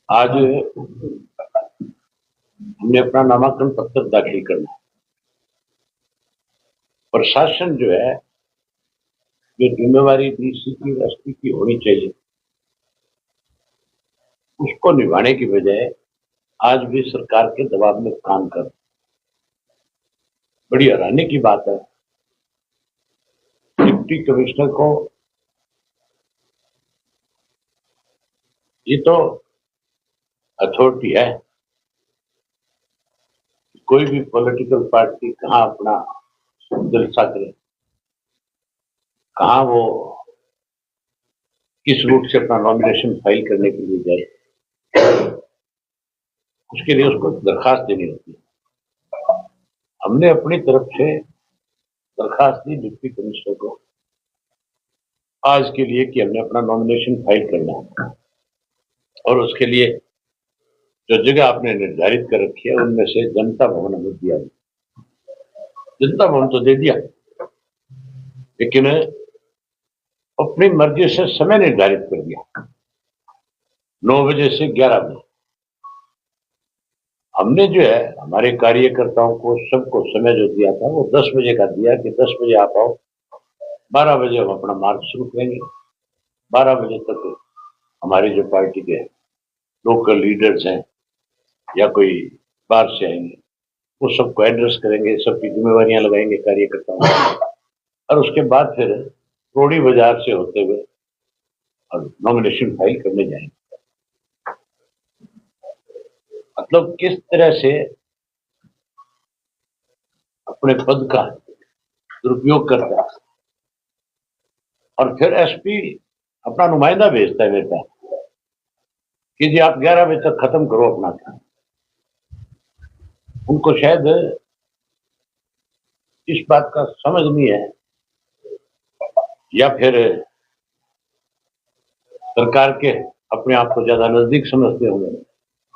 आज हमने अपना नामांकन पत्र दाखिल करना। प्रशासन जो है, जो जिम्मेवारी डीसी की एसपी की होनी चाहिए, उसको निभाने की बजाय आज भी सरकार के दबाव में काम कर। बड़ी हैरानी की बात है, डिप्टी कमिश्नर को ये तो अथॉरिटी है, कोई भी पॉलिटिकल पार्टी कहाँ अपना जलसा करे, कहाँ वो किस रूट से अपना नॉमिनेशन फाइल करने के लिए जाए, उसके लिए उसको दरखास्त देनी होती है। हमने अपनी तरफ से दरखास्त दी डिप्टी कमिश्नर को आज के लिए कि हमने अपना नॉमिनेशन फाइल करना है, और उसके लिए जो जगह आपने निर्धारित कर रखी है उनमें से जनता भवन हमें दिया। जनता भवन तो दे दिया, लेकिन अपनी मर्जी से समय निर्धारित कर दिया, 9 बजे से 11 बजे। हमने जो है हमारे कार्यकर्ताओं को सबको समय जो दिया था वो 10 बजे का दिया कि 10 बजे आप आओ, 12 बजे हम अपना मार्च शुरू करेंगे। 12 बजे तक हमारी जो पार्टी के लोकल लीडर्स हैं या कोई बाहर से आएंगे, वो सबको एड्रेस करेंगे, सबकी जिम्मेवारियां लगाएंगे कार्यकर्ताओं को, और उसके बाद फिर रोडी बाजार से होते हुए और नॉमिनेशन फाइल करने जाएंगे। मतलब किस तरह से अपने पद का दुरुपयोग करता है। और फिर एसपी अपना नुमाइंदा भेजता है मेरे पास कि जी आप 11 बजे तक खत्म करो अपना काम। उनको शायद इस बात का समझ नहीं है, या फिर सरकार के अपने आप को ज्यादा नजदीक समझते होंगे,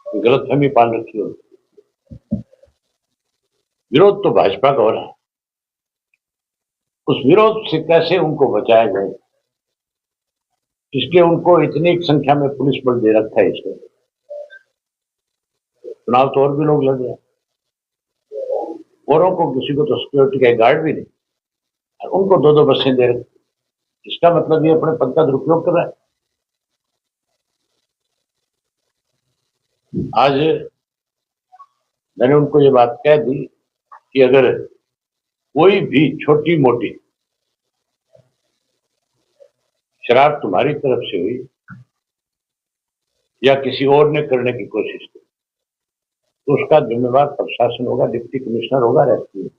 गलतफहमी पाल रखी होगी। विरोध तो भाजपा का हो रहा है, उस विरोध से कैसे उनको बचाया जाए, इसलिए उनको इतनी संख्या में पुलिस बल दे रखा है। इसको चुनाव तो और भी लोग लड़ रहे हैं, औरों को किसी को तो सिक्योरिटी का गार्ड भी नहीं, और उनको 2-2 बसें दे रखी। इसका मतलब ये अपने पद का दुरुपयोग कर रहा है। आज मैंने उनको ये बात कह दी कि अगर कोई भी छोटी मोटी शराब तुम्हारी तरफ से हुई या किसी और ने करने की कोशिश की, तो उसका जिम्मेवार प्रशासन होगा, डिप्टी कमिश्नर होगा, एसपी।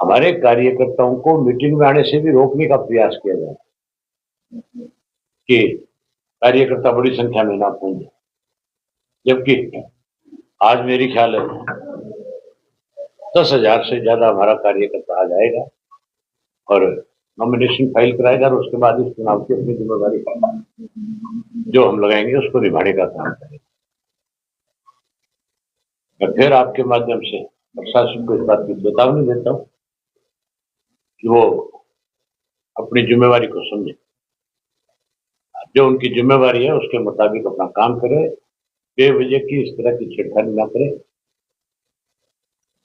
हमारे कार्यकर्ताओं को मीटिंग में आने से भी रोकने का प्रयास किया जाए कि कार्यकर्ता बड़ी संख्या में ना पहुंचे, जबकि आज मेरी ख्याल है 10,000 से ज्यादा हमारा कार्यकर्ता आ जाएगा और नॉमिनेशन फाइल कराएगा, और उसके बाद इस चुनाव की अपनी जिम्मेवारी जो हम लगाएंगे उसको निभाने का काम करेंगे। मैं फिर आपके माध्यम से प्रशासन को इस बात की चेतावनी देता हूं कि वो अपनी जिम्मेवारी को समझे, जो उनकी जिम्मेवारी है उसके मुताबिक अपना काम करे, बेवजह की इस तरह की छेड़खानी ना करे,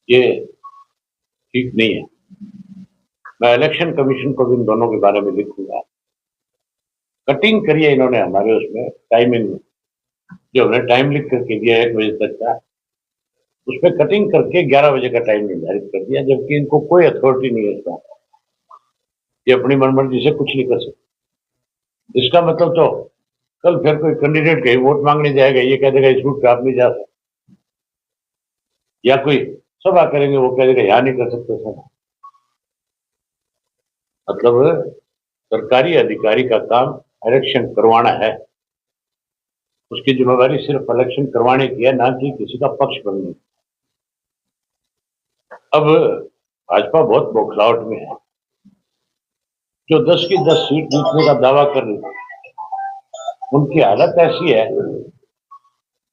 ये ठीक नहीं है। मैं इलेक्शन कमीशन को भी इन दोनों के बारे में लिखूंगा। कटिंग करिए इन्होंने हमारे उसमें टाइमिंग में, जो हमने टाइम लिख करके दिया 1 बजे तक का, उसमें कटिंग करके 11 बजे का टाइम निर्धारित कर दिया, जबकि इनको कोई अथॉरिटी नहीं है इसका। ये अपनी मनमर्जी से कुछ नहीं कर सकते। इसका मतलब तो कल फिर कोई कैंडिडेट कहीं वोट मांगने जाएगा, ये कह देगा इस रूट पे आप नहीं जा सकते, या कोई सभा करेंगे वो कह देगा यहां नहीं कर सकते सभा। मतलब सरकारी अधिकारी का काम इलेक्शन करवाना है, उसकी जिम्मेवारी सिर्फ इलेक्शन करवाने की है, ना कि किसी का पक्ष बनने की। अब भाजपा बहुत बौखलाहट में है, जो 10 की 10 सीट जीतने का दावा कर रही है, उनकी हालत ऐसी है,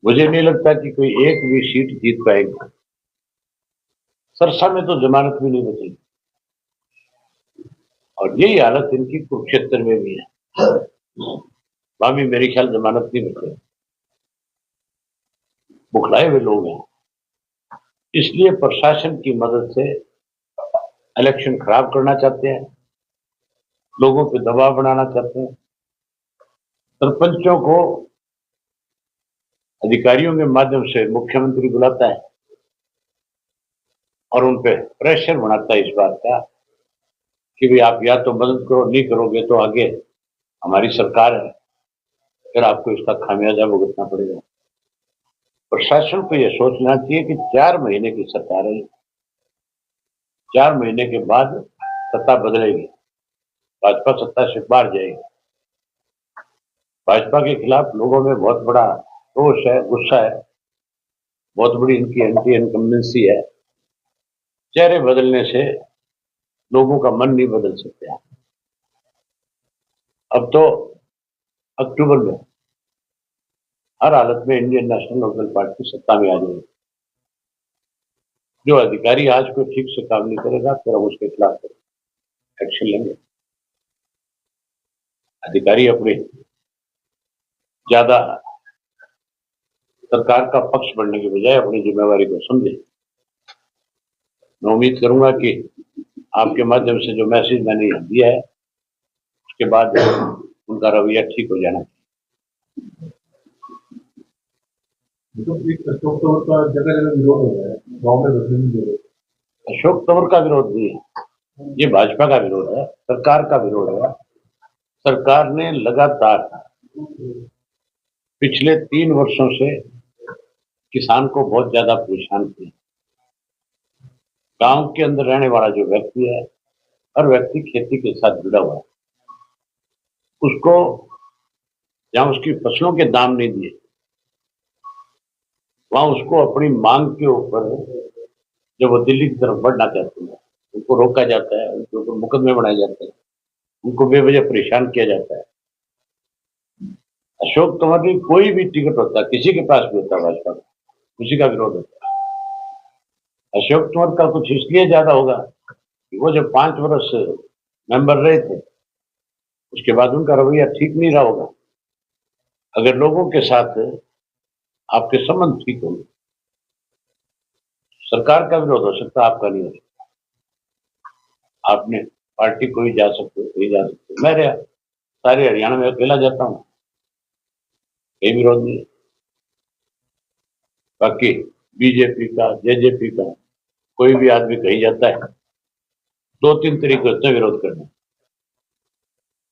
मुझे नहीं लगता कि कोई एक भी सीट जीत पाएगी। सरसा में तो जमानत भी नहीं बचेगी, और यही हालत इनकी कुरुक्षेत्र में भी है। वहां भी मेरे ख्याल जमानत नहीं मिलती, बुखलाए हुए लोग हैं। इसलिए प्रशासन की मदद से इलेक्शन खराब करना चाहते हैं, लोगों पे दबाव बनाना चाहते हैं। सरपंचों को अधिकारियों के माध्यम से मुख्यमंत्री बुलाता है और उन पे प्रेशर बनाता है इस बात का कि भाई आप या तो मदद करो, नहीं करोगे तो आगे हमारी सरकार है, फिर आपको इसका खामियाजा भुगतना पड़ेगा। प्रशासन को यह सोचना चाहिए कि 4 महीने की सरकार है, 4 महीने के बाद सत्ता बदलेगी, भाजपा सत्ता से बाहर जाएगी। भाजपा के खिलाफ लोगों में बहुत बड़ा रोष है, गुस्सा है, बहुत बड़ी इनकी एंटी इनकम्बेंसी है। चेहरे बदलने से लोगों का मन नहीं बदल सकते। अब तो अक्टूबर में हर हालत में इंडियन नेशनल लोकल पार्टी सत्ता में आ जाएगी। जो अधिकारी आज को ठीक से काम नहीं करेगा फिर हम उसके खिलाफ एक्शन लेंगे। अधिकारी अपने ज्यादा सरकार का पक्ष बनने के बजाय अपनी जिम्मेवारी को समझे। मैं उम्मीद करूंगा कि आपके माध्यम से जो मैसेज मैंने दिया है उसके बाद उनका रवैया ठीक हो जाना चाहिए। अशोक तंवर का जगह जगह विरोध हो रहा है, गाँव में बदलने की जरूरत। अशोक तंवर का विरोध नहीं है, ये भाजपा का विरोध है, सरकार का विरोध है। सरकार ने लगातार पिछले 3 वर्षों से किसान को बहुत ज्यादा परेशान किया। गांव के अंदर रहने वाला जो व्यक्ति है, हर व्यक्ति खेती के साथ जुड़ा हुआ है। उसको जहां उसकी फसलों के दाम नहीं दिए, वहां उसको अपनी मांग के ऊपर जब वो दिल्ली की तरफ बढ़ना चाहते हैं उनको रोका जाता है, उनके ऊपर मुकदमे बनाए जाते हैं, उनको बेवजह परेशान किया जाता है। अशोक तंवर की कोई भी टिकट होता है, किसी के पास भी होता है भाजपा का, उसी का विरोध होता है। अशोक तंवर का कुछ इसलिए ज्यादा होगा कि वो जब 5 वर्ष मेंबर रहे थे उसके बाद उनका रवैया ठीक नहीं रहा होगा। अगर लोगों के साथ आपके संबंध ठीक होंगे, सरकार का विरोध हो सकता है, आपका नहीं हो सकता। आपने पार्टी कोई जा सकते, कोई जा सकते। मैं सारे हरियाणा में अकेला जाता हूँ, कोई विरोध नहीं। बाकी बीजेपी का, जेजेपी का कोई भी आदमी कहीं जाता है, 2-3 तरीके होते हैं विरोध करने।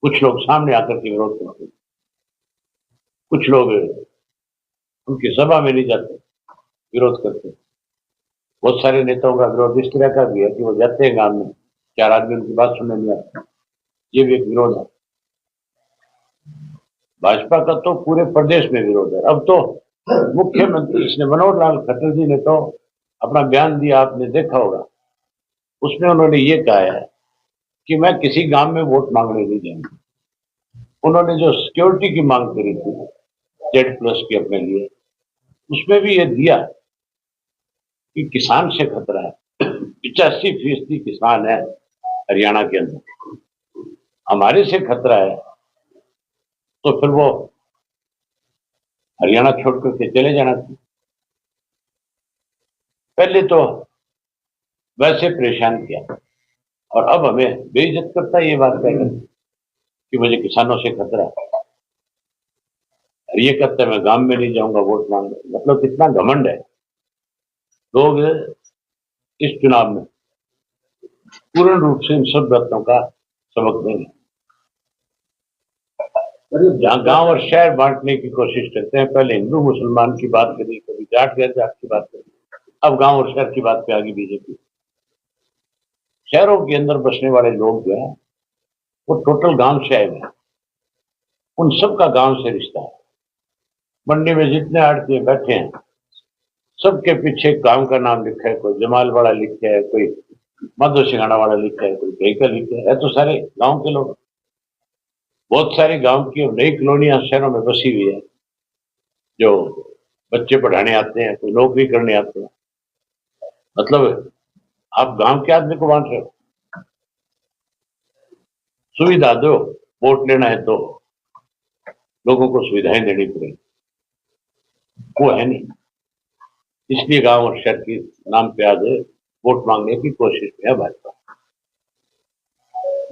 कुछ लोग सामने आकर के विरोध करते हैं, कुछ लोग उनकी सभा में नहीं जाते, विरोध करते हैं। बहुत सारे नेताओं का विरोध इस तरह का भी है कि वो जाते हैं गांव में, 4 आदमी उनकी बात सुनने नहीं आते, ये भी एक विरोध है। भाजपा का तो पूरे प्रदेश में विरोध है। अब तो मुख्यमंत्री श्री मनोहर लाल खट्टर जी ने तो अपना बयान दिया, आपने देखा होगा। उसमें उन्होंने ये कहा है कि मैं किसी गांव में वोट मांगने नहीं जाऊंगा। उन्होंने जो सिक्योरिटी की मांग करी थी Z+ की अपने लिए, उसमें भी ये दिया कि किसान से खतरा है। 85% किसान है हरियाणा के अंदर, हमारे से खतरा है तो फिर वो हरियाणा छोड़ करके चले जाना चाहिए। पहले तो वैसे परेशान किया और अब हमें बेइज्जत करता है ये बात कहकर कि मुझे किसानों से खतरा है। और ये कहते हैं मैं गांव में नहीं जाऊंगा वोट मांगने। मतलब कितना घमंड है। लोग इस चुनाव में पूर्ण रूप से इन सब बातों का सबक देंगे। जहां गांव और शहर बांटने की कोशिश करते हैं, पहले हिंदू मुसलमान की बात करी, कभी जाट गैर जाट की बात करी, अब गांव और शहर की बात पे आ गई बीजेपी। शहरों के अंदर बसने वाले लोग जो है वो टोटल गांव से आए हुए हैं, उन सबका गांव से रिश्ता है। मंडी में जितने आड़ती बैठे हैं सबके पीछे गांव का नाम लिखा है, कोई जमाल वाला लिखा है, कोई माधो सिंघाड़ा वाला लिखा है, कोई कहीं का लिखा है तो सारे गांव के लोग। बहुत सारे गांव की नई कॉलोनियां शहरों में बसी हुई है, जो बच्चे पढ़ाने आते हैं, कोई नौकरी करने आते हैं। मतलब आप गांव के आदमी को बांट रहे हो। सुविधा दो, वोट लेना है तो लोगों को सुविधाएं देनी पड़ेगी, वो है नहीं। इसलिए गांव और शहर के नाम पे आज वोट मांगने की कोशिश में है भाजपा।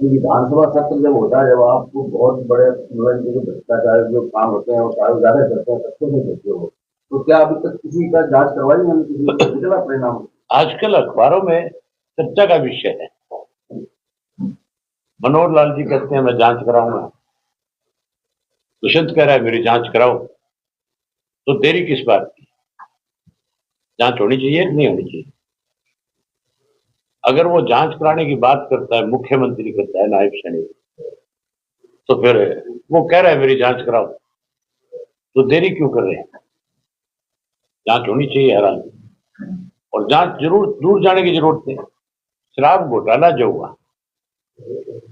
विधानसभा सत्र जब होता है, जब आपको बहुत बड़े जो भ्रष्टाचार जो काम होते हैं और कारोबार करते हैं, सबसे नहीं देते हो, तो क्या अभी तक किसी का जांच करवाई नहीं, किसी निकला परिणाम? आजकल अखबारों में चर्चा का विषय है। मनोहर लाल जी कहते हैं मैं जांच कराऊंगा, दुष्यंत कह रहा है मेरी जांच कराओ, तो देरी किस बात की? जांच होनी चाहिए कि नहीं होनी चाहिए? अगर वो जांच कराने की बात करता है, मुख्यमंत्री करता है, नायब सैनिक, तो फिर वो कह रहा है मेरी जांच कराओ, तो देरी क्यों कर रहे हैं? जांच होनी चाहिए हर आदमी, और जांच जरूर दूर जाने की जरूरत नहीं। शराब घोटाला जो हुआ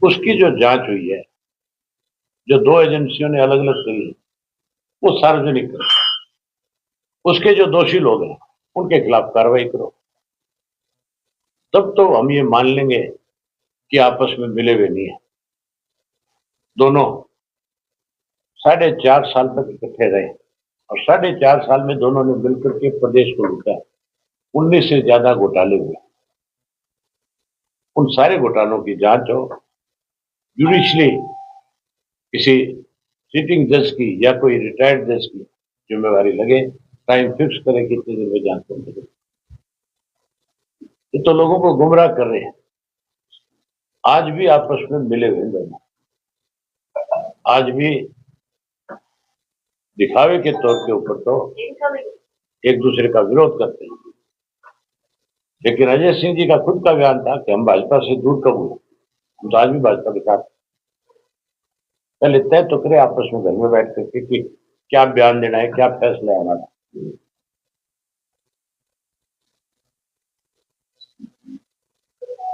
उसकी जो जांच हुई है, जो 2 एजेंसियों ने अलग अलग करी, वो सार्वजनिक करो, उसके जो दोषी लोग हैं उनके खिलाफ कार्रवाई करो, तब तो हम ये मान लेंगे कि आपस में मिले हुए नहीं है। दोनों 4.5 साल तक इकट्ठे रहे और 4.5 साल में दोनों ने मिलकर के प्रदेश को लूटा। 19 से ज्यादा घोटाले हुए। उन सारे घोटालों की जांच हो, जुडिशली किसी सिटिंग जज की या कोई रिटायर्ड जज की जिम्मेवारी लगे, टाइम फिक्स करे कितने दिन में जांच करने। ये तो लोगों को गुमराह कर रहे हैं। आज भी आपस में मिले हुए दोनों, आज भी दिखावे के तौर के ऊपर तो एक दूसरे का विरोध करते हैं। लेकिन अजय सिंह जी का खुद का बयान था कि हम भाजपा से दूर कब हुए, हम तो आज भी भाजपा के साथ। पहले तय तो करे आपस में घर में बैठ करके कि क्या बयान देना है, क्या फैसला है हमारा।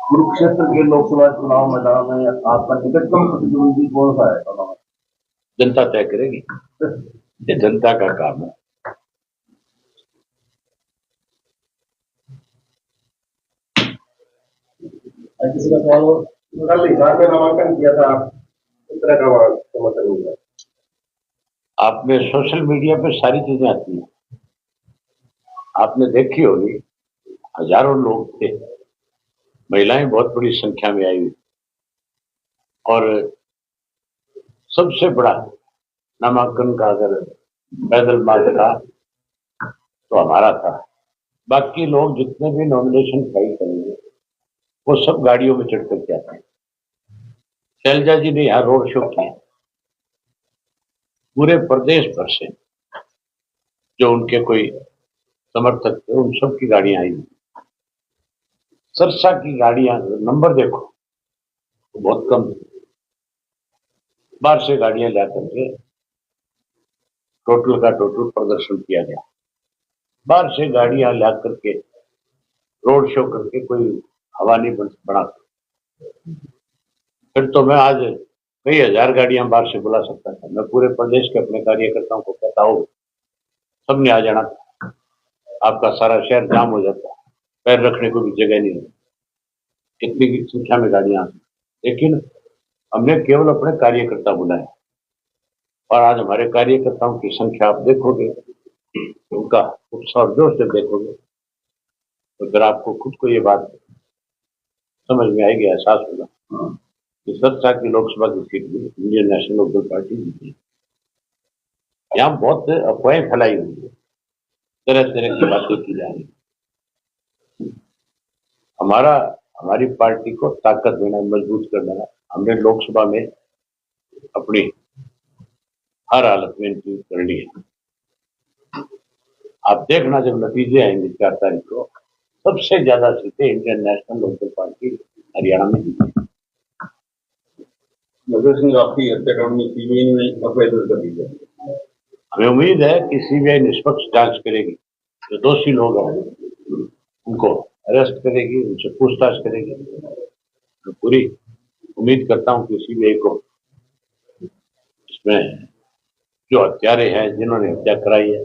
कुरुक्षेत्र के लोकसभा चुनाव मैदान में आपका निकटतम प्रतिद्वंदी कौन सा है? जनता तय करेगी, ये जनता का काम है। किसी का सवाल हो? कल हिसार में नामांकन किया था आप, किस तरह का समर्थन मिला? आपने सोशल मीडिया पे सारी चीजें आती हैं, आपने देखी होगी, हजारों लोग थे, महिलाएं बहुत बड़ी संख्या में आई हुई, और सबसे बड़ा नामांकन का अगर पैदल मार्च था तो हमारा था। बाकी लोग जितने भी नॉमिनेशन फाइल करेंगे वो सब गाड़ियों में चढ़ करके आते हैं। शैलजा जी ने यहाँ रोड शो किया, पूरे प्रदेश भर से जो उनके कोई समर्थक थे उन सब की गाड़ियां आई। सरसा की गाड़ियां नंबर देखो तो बहुत कम थे, बाहर से गाड़ियां ला करके टोटल का टोटल प्रदर्शन किया गया। बाहर से गाड़ियां ला करके रोड शो करके कोई हवा नहीं बना। फिर तो मैं आज कई हजार गाड़ियां बाहर से बुला सकता था। मैं पूरे प्रदेश के अपने कार्यकर्ताओं को कहता हूँ सबने आ जाना, आपका सारा शहर जाम हो जाता, पैर रखने को भी जगह नहीं होती, इतनी संख्या में गाड़ियां। लेकिन हमने केवल अपने कार्यकर्ता बुलाए, और आज हमारे कार्यकर्ताओं की संख्या आप देखोगे, उनका उत्साह और जोश जब देखोगे तो फिर आपको खुद को ये बात समझ में आएगी, एहसास होगा कि सरसा की लोकसभा की सीट भी इंडियन नेशनल लोकदल पार्टी जीती। यहाँ बहुत अफवाहें फैलाई हुई है, तरह तरह की बातें की जा रही है। हमारी पार्टी को ताकत देना, मजबूत करना, हमने लोकसभा में अपनी हर हालत में इनकी करनी है। आप देखना जब नतीजे आएंगे 4 तारीख को, सबसे ज्यादा सीटें Indian National Lokdal party Haryana में जीती। आपकी हत्याकांड में सीबीआई ने अवैध कर दी है। हमें उम्मीद है कि सीबीआई निष्पक्ष जांच करेगी, जो दोषी लोग हैं उनको अरेस्ट करेगी, उनसे पूछताछ करेगी। तो पूरी उम्मीद करता हूं कि सीबीआई को इसमें जो हत्यारे हैं, जिन्होंने हत्या कराई है,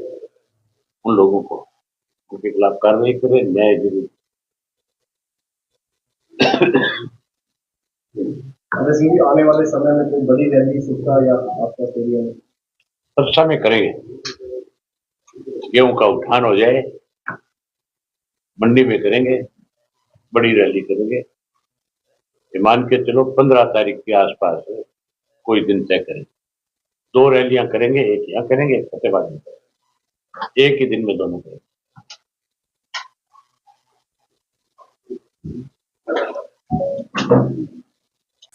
उन लोगों को उनके खिलाफ कार्रवाई करे, न्याय जरूर। आने वाले समय में कोई बड़ी रैली सुखा या आपका एरिया में? सरसा में करेंगे, गेहूं का उठान हो जाए, मंडी में करेंगे, बड़ी रैली करेंगे। ये मान के चलो 15 तारीख के आसपास कोई दिन तय करें। 2 रैलियां करेंगे, एक यहाँ करेंगे, एक फतेहाबाद में करेंगे, एक ही दिन में दोनों करेंगे।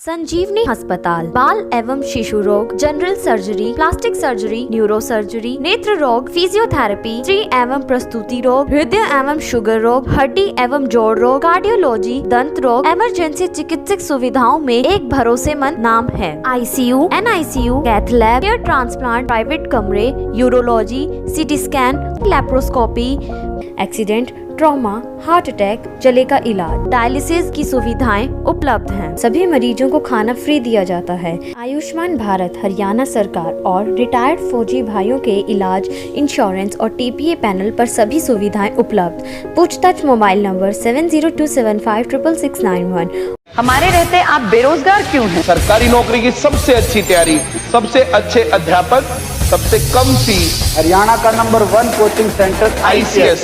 संजीवनी अस्पताल बाल एवं शिशु रोग, general surgery, plastic surgery, neuro surgery, नेत्र रोग, फिजियोथेरेपी, स्त्री एवं प्रसूति रोग, हृदय एवं शुगर रोग, हड्डी एवं जोड़ रोग, कार्डियोलॉजी, दंत रोग, इमरजेंसी चिकित्सक सुविधाओं में एक भरोसेमंद नाम है। ICU, NICU, cath lab, hair transplant, private कमरे, urology, CT scan, laparoscopy, accident, trauma, heart attack, जले का इलाज, डायलिसिस की सुविधाएं उपलब्ध हैं। सभी मरीजों को खाना फ्री दिया जाता है। आयुष्मान भारत हरियाणा सरकार और रिटायर्ड फौजी भाइयों के इलाज, इंश्योरेंस और TPA पैनल पर सभी सुविधाएं उपलब्ध। पूछताछ मोबाइल नंबर 7027566691। हमारे रहते आप बेरोजगार क्यों हैं? सरकारी नौकरी की सबसे अच्छी तैयारी, सबसे अच्छे अध्यापक, सबसे कम फीस, हरियाणा का नंबर 1 कोचिंग सेंटर ICS